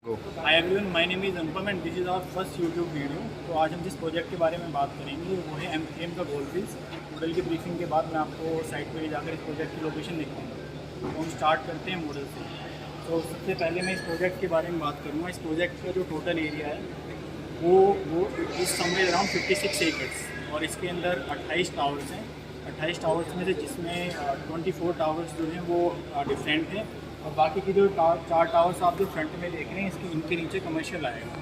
Hi everyone, my name is Anupam and this is our first YouTube video. तो आज हम जिस प्रोजेक्ट के बारे में बात करेंगे वो है एम का गोल्डफिश। मॉडल की ब्रीफिंग के बाद मैं आपको साइट पर जाकर इस प्रोजेक्ट की लोकेशन दिखाऊंगा। तो हम स्टार्ट करते हैं मॉडल से। तो सबसे पहले मैं इस प्रोजेक्ट के बारे में बात करूँगा। इस प्रोजेक्ट का जो टोटल एरिया है वो इस समवेयर अराउंड 56 एकड़्स और इसके अंदर 28 टावर्स हैं। 28 टावर्स में से जिसमें 24 टावर्स जो हैं वो डिफरेंट हैं और बाकी की जो 4 टावर्स आप जो फ्रंट में देख रहे हैं इसके इनके नीचे कमर्शियल आएगा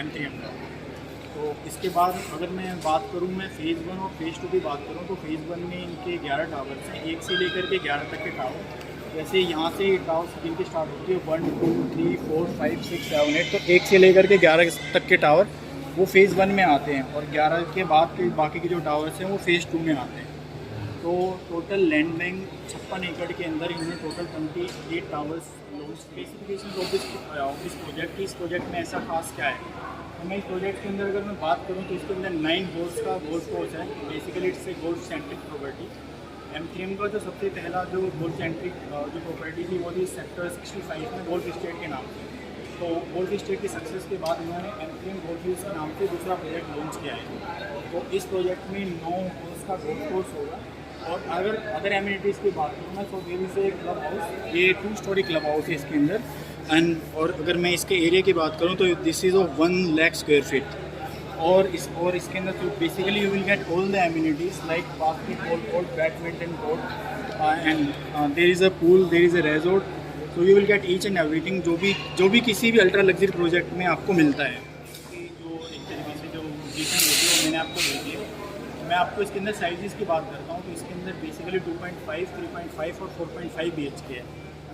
M3M का। तो इसके बाद अगर मैं बात करूं, मैं फ़ेज़ 1 और फ़ेज़ 2 की बात करूं तो फ़ेज़ 1 में इनके 11 टावर्स हैं, 1 से लेकर के 11 तक के टावर। जैसे यहाँ से टावर्स जिनकी स्टार्ट होती है 1 2 3 4 5 6 7 8, तो 1 से लेकर के 11 तक के टावर वो फ़ेज़ 1 में आते हैं और 11 के बाद के बाकी के जो टावर्स हैं वो फ़ेज़ 2 में आते हैं। तो टोटल लैंड बैंक 56 एकड़ के अंदर इन्होंने total 28 towers loan. Specification of this project की, इस प्रोजेक्ट में ऐसा खास क्या है, तो मैं इस प्रोजेक्ट के अंदर अगर मैं बात करूं तो इसके अंदर 9 होल्स का गोल्फ कोर्स है। Basically it's a golf centric property. M3M का जो सबसे पहला जो गोल्फ सेंट्रिक जो प्रॉपर्टी थी वो थी सेक्टर 65 में गोल्फ स्टेट के नाम से। तो गोल्फ स्टेट की सक्सेस के बाद उन्होंने M3M गोल्फ हिल्स के नाम से दूसरा प्रोजेक्ट लॉन्च किया है। तो इस प्रोजेक्ट में 9 होल्स का गोल्फ कोर्स होगा। और अगर अदर एमिनिटीज़ की बात करूँ मैं तो देर से क्लब हाउस, ये 2 स्टोरी क्लब हाउस है इसके अंदर। और अगर मैं इसके एरिया की बात करूँ तो this is of 1 lakh square feet. और इसके अंदर तो basically you will get all the amenities like basketball court, badminton court and there is a pool, there is a resort. So you will get each and everything जो भी किसी भी ultra luxury project में आपको मिलता है। जो एक तरीके से जो ब्रीफिंग होती है वो मैंने आपको दे दी है। मैं आपको इसके अंदर साइज़ की बात करता हूँ तो इसके अंदर बेसिकली 2.5, 3.5 और 4.5 BHK है।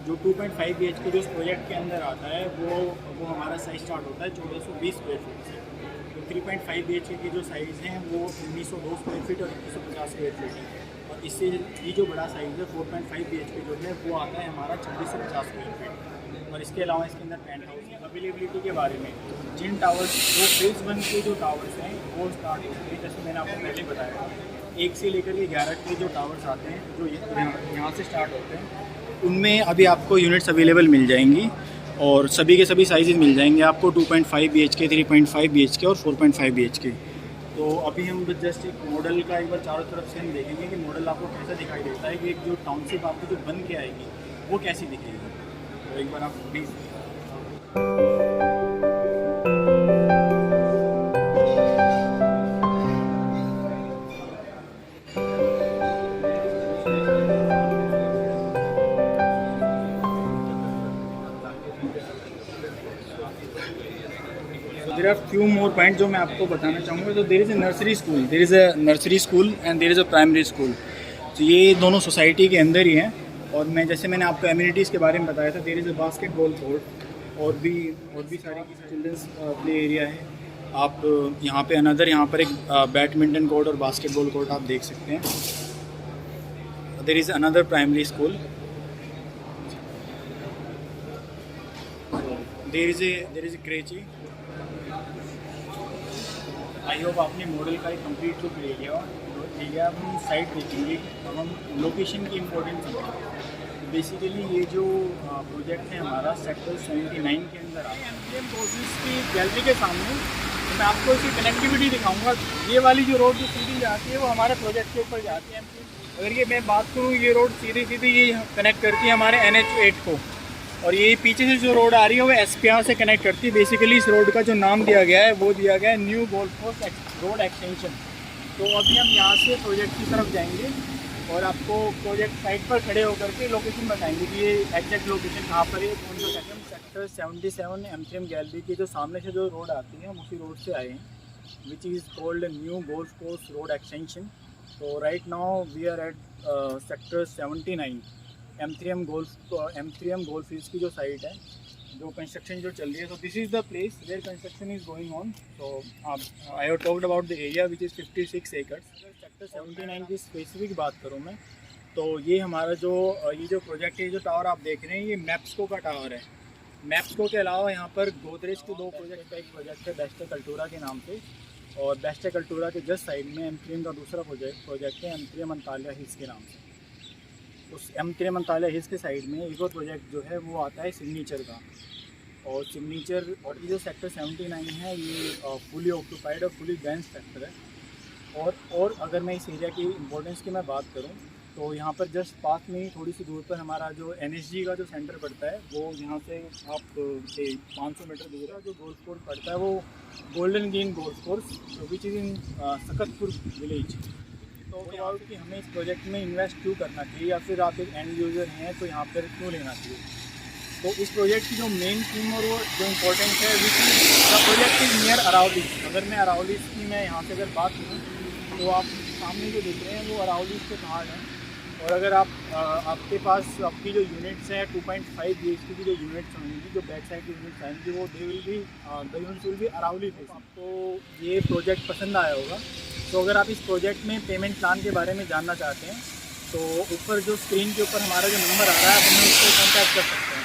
जो 2.5 BHK जो इस प्रोजेक्ट के अंदर आता है वो हमारा साइज़ स्टार्ट होता है 1420 स्क्वायर फीट से। तो 3.5 BHK की जो साइज़ हैं वो 1902 स्क्वायर फीट और 2150 स्क्वायर फीट है। और इससे ये जो बड़ा साइज़ है 4.5 BHK जो है वो आता है हमारा 2650 स्क्वायर फीट। और इसके अलावा इसके अंदर पेंट हाउस की अवेलेबिलिटी के बारे में, जिन टावर्स जो फ़ेज़ 1 के जो टावर्स हैं वो स्टार्ट होते हैं, जैसे मैंने आपको पहले बताया 1 से लेकर के 11 के जो टावर्स आते हैं जो यहाँ से स्टार्ट होते हैं, उनमें अभी आपको यूनिट्स अवेलेबल मिल जाएंगी और सभी के सभी साइजेस मिल जाएंगे आपको 2.5 BHK, 3.5 BHK और 4.5 BHK। तो अभी हम जस्ट एक मॉडल का एक बार चारों तरफ से हम देखेंगे कि मॉडल आपको कैसा दिखाई देता है, कि एक जो टाउनशिप आपको जो बन के आएगी वो कैसी दिखेगी। तो एक बार आप please there are few more point जो मैं आपको बताना चाहूँगा। तो there is a nursery school and there is a primary school. तो ये दोनों सोसाइटी के अंदर ही हैं। और मैं जैसे मैंने आपको एमिनिटीज़ के बारे में बताया था, there is a basketball court और भी सारे चिल्ड्रंस प्ले एरिया है। आप यहाँ पे यहाँ पर एक बैडमिंटन कोर्ट और बास्केटबॉल कोर्ट आप देख सकते हैं। There is another primary school. There is a creche. I hope आपने मॉडल का एक कंप्लीट लुक ले लिया। हम साइट देखेंगे और हम लोकेशन की इम्पोर्टेंस समझेंगे। बेसिकली ये जो प्रोजेक्ट है हमारा सेक्टर 79 के अंदर आता है M3M कोर्सेज की गैलरी के सामने। तो मैं आपको इसकी कनेक्टिविटी दिखाऊंगा। ये वाली जो रोड जो सीधी जाती है वो हमारे प्रोजेक्ट के ऊपर जाती है। अगर ये मैं बात करूँ, ये रोड सीधी ये कनेक्ट करती है हमारे NH8 को, और ये पीछे से जो रोड आ रही है वो SPR से कनेक्ट करती है। बेसिकली इस रोड का जो नाम दिया गया है वो दिया गया है new Golf Course Road Extension. तो अभी हम यहाँ से प्रोजेक्ट की तरफ जाएंगे और आपको प्रोजेक्ट साइट पर खड़े होकर के लोकेशन बताएंगे कि ये एग्जैक्ट लोकेशन कहाँ पर है, कौन सा सेक्टर। सेक्टर 77 M3M गैलरी की जो सामने से जो रोड आती है हम उसी रोड से आए हैं, which is called New Golf Course Road Extension. तो right now we are at sector 79 M3M Golf Hills की जो साइट है, जो कंस्ट्रक्शन जो चल रही है। तो this is the place where construction is going on. तो I have talked about the area which is 56 एकड़। सेक्टर 79 की स्पेसिफिक बात करूँ मैं तो ये हमारा ये जो प्रोजेक्ट है, जो टावर आप देख रहे हैं, ये मैप्सको का टावर है। मैप्सको के अलावा यहाँ पर गोदरेज के 2 प्रोजेक्ट का एक प्रोजेक्ट है बेस्टे कल्टूरा के नाम से, और बेस्टे कल्टूरा के जस्ट साइड में M3M का दूसरा प्रोजेक्ट है M3M अंतालिया हिल्स के नाम से। उस M3M अंतालिया हिल्स के साइड में एक और प्रोजेक्ट जो है वो आता है सिग्नेचर का। और सिग्नेचर और ये जो सेक्टर 79 है ये फुली ऑक्यूपाइड और फुली डेंस सेक्टर है। और अगर मैं इस एरिया की इम्पोर्टेंस की मैं बात करूं तो यहाँ पर जस्ट पास में ही थोड़ी सी दूर पर हमारा जो NSG का जो सेंटर पड़ता है वो यहाँ से आप 500 मीटर दूर है। जो गोल्फ कोर्स पड़ता है वो golden green golf course which is in Sakatpur village. तो कि हमें इस प्रोजेक्ट में इन्वेस्ट क्यों करना चाहिए या फिर आप एक एंड यूज़र हैं तो यहाँ पर क्यों लेना चाहिए। तो इस प्रोजेक्ट की जो मेन थीम और वो जो इम्पोर्टेंस है which the project is near Aravalli. अगर मैं अरावली की मैं यहाँ से अगर बात करूँ तो आप सामने जो देख रहे हैं वो अरावली के पहाड़ हैं। और अगर आपके पास आपकी जो यूनिट्स हैं 2.5 BHK की जो यूनिट्स होंगी, जो बैक साइड की यूनिट्स आएंगी वो द यूनिट्स विल भी अरावली फेस। आपको ये प्रोजेक्ट पसंद आया होगा। तो अगर आप इस प्रोजेक्ट में पेमेंट प्लान के बारे में जानना चाहते हैं तो ऊपर जो स्क्रीन के ऊपर हमारा जो नंबर आ रहा है आप हमें उसको कॉन्टैक्ट कर सकते हैं।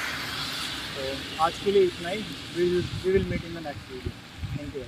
तो आज के लिए इतना ही। We will meet in the next video. Thank you.